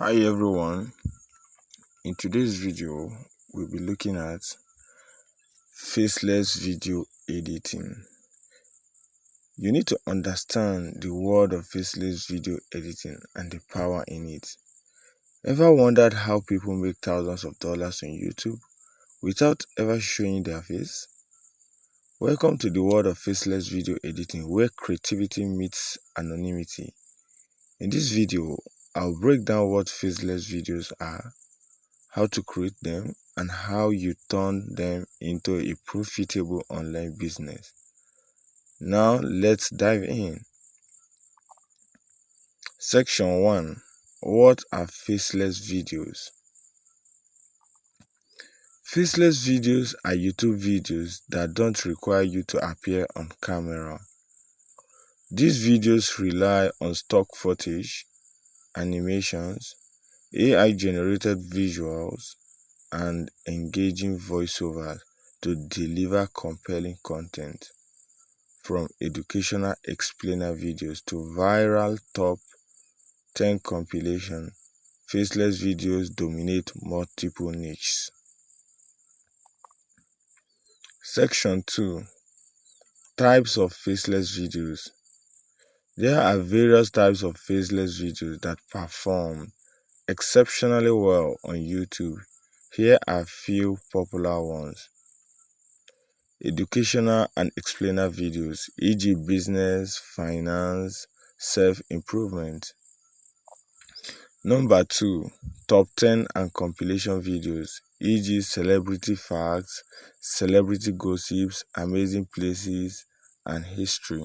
Hi everyone, in today's video we'll be looking at faceless video editing. You need to understand the world of faceless video editing and the power in it. Ever wondered how people make thousands of dollars on YouTube without ever showing their face? Welcome to the world of faceless video editing, where creativity meets anonymity. In this video, I'll break down what faceless videos are, how to create them, and how you turn them into a profitable online business. Now let's dive in. Section 1. What are faceless videos? Faceless videos are YouTube videos that don't require you to appear on camera. These videos rely on stock footage, animations, AI-generated visuals, and engaging voiceovers to deliver compelling content. From educational explainer videos to viral top 10 compilation, faceless videos dominate multiple niches. Section 2. Types of faceless videos. There are various types of faceless videos that perform exceptionally well on YouTube. Here are few popular ones. Educational and explainer videos, e.g. business, finance, self-improvement. Number 2, top 10 and compilation videos, e.g. celebrity facts, celebrity gossips, amazing places, and history.